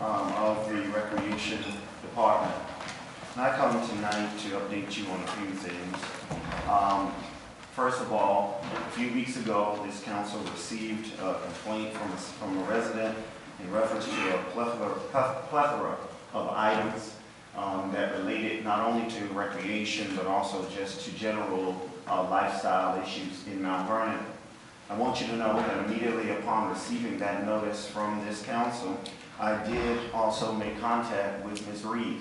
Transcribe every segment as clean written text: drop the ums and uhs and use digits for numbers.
of the Recreation Department. And I come tonight to update you on a few things. First of all, a few weeks ago, this council received a complaint from a resident in reference to a plethora of items that related not only to recreation, but also just to general lifestyle issues in Mount Vernon. I want you to know that immediately upon receiving that notice from this council, I did also make contact with Ms. Reed.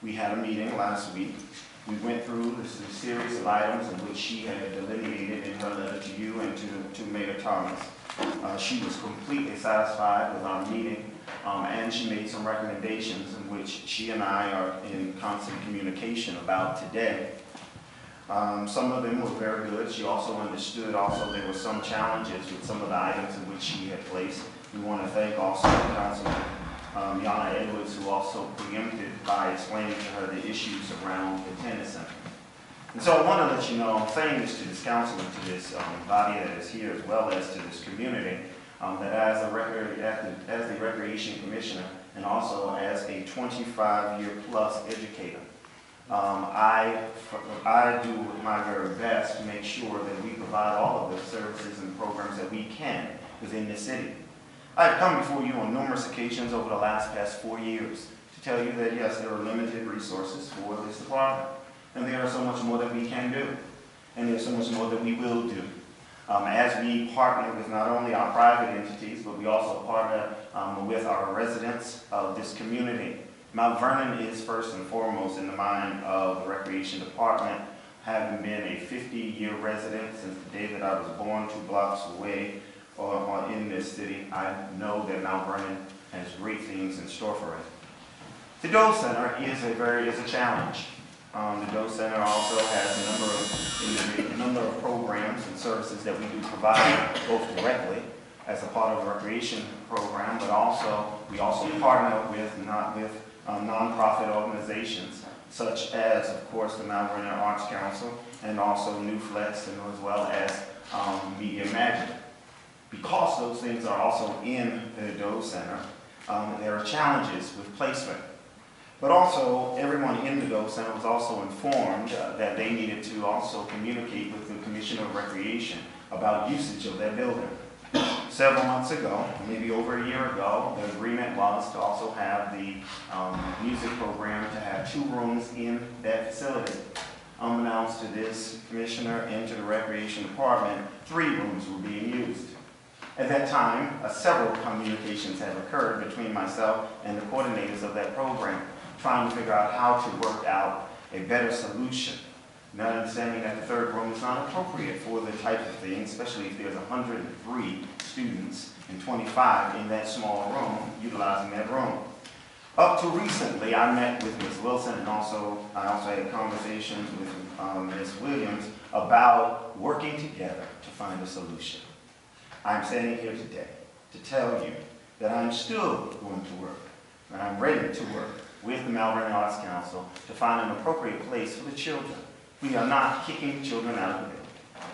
We had a meeting last week. We went through this series of items in which she had delineated in her letter to you and to Mayor Thomas. She was completely satisfied with our meeting, and she made some recommendations in which she and I are in constant communication about today. Some of them were very good. She also understood there were some challenges with some of the items in which she had placed. We want to thank also Councilman Yana Edwards, who also preempted by explaining to her the issues around the tennis center. And so I want to let you know, I'm saying this to this council and to this body that is here, as well as to this community, that as the Recreation Commissioner and also as a 25-year plus educator, I do my very best to make sure that we provide all of the services and programs that we can within the city. I've come before you on numerous occasions over the past 4 years to tell you that yes, there are limited resources for this department, and there are so much more that we can do, and there's so much more that we will do. As we partner with not only our private entities, but we also partner with our residents of this community. Mount Vernon is first and foremost in the mind of the Recreation Department, having been a 50-year resident since the day that I was born 2 blocks away in this city. I know that Mount Vernon has great things in store for it. The Doe Center is a challenge. The Doe Center also has a number of programs and services that we do provide, both directly as a part of the recreation program, but we also partner with nonprofit organizations, such as, of course, the Mount Vernon Arts Council, and also New Flex, and as well as Media Magic. Because those things are also in the Doe Center, there are challenges with placement. But also, everyone in the Doe Center was also informed that they needed to also communicate with the Commissioner of Recreation about usage of their building. Several months ago, maybe over a year ago, the agreement was to also have the music program to have 2 rooms in that facility. Unbeknownst to this commissioner and to the Recreation Department, 3 rooms were being used. At that time, several communications have occurred between myself and the coordinators of that program, trying to figure out how to work out a better solution. Not understanding that the 3rd room is not appropriate for the type of thing, especially if there's 103 students and 25 in that small room utilizing that room. Up to recently, I met with Ms. Wilson, and I also had conversations with Ms. Williams about working together to find a solution. I'm standing here today to tell you that I'm still going to work, and I'm ready to work with the Mount Vernon Arts Council to find an appropriate place for the children. We are not kicking children out of the building.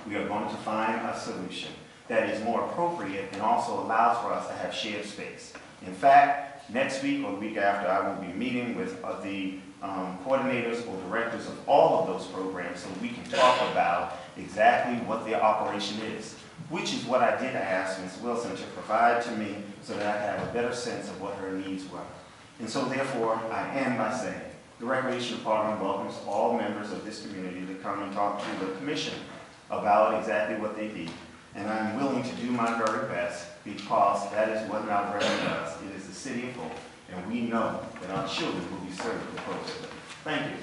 We are going to find a solution that is more appropriate and also allows for us to have shared space. In fact, next week or the week after, I will be meeting with the coordinators or directors of all of those programs so we can talk about exactly what their operation is, which is what I did ask Ms. Wilson to provide to me so that I could have a better sense of what her needs were. And so therefore, I end by saying, the Recreation Department welcomes all members of this community to come and talk to the Commission about exactly what they need. And I'm willing to do my very best because that is what Mount Vernon does. It is the city of hope, and we know that our children will be served appropriately. Thank you.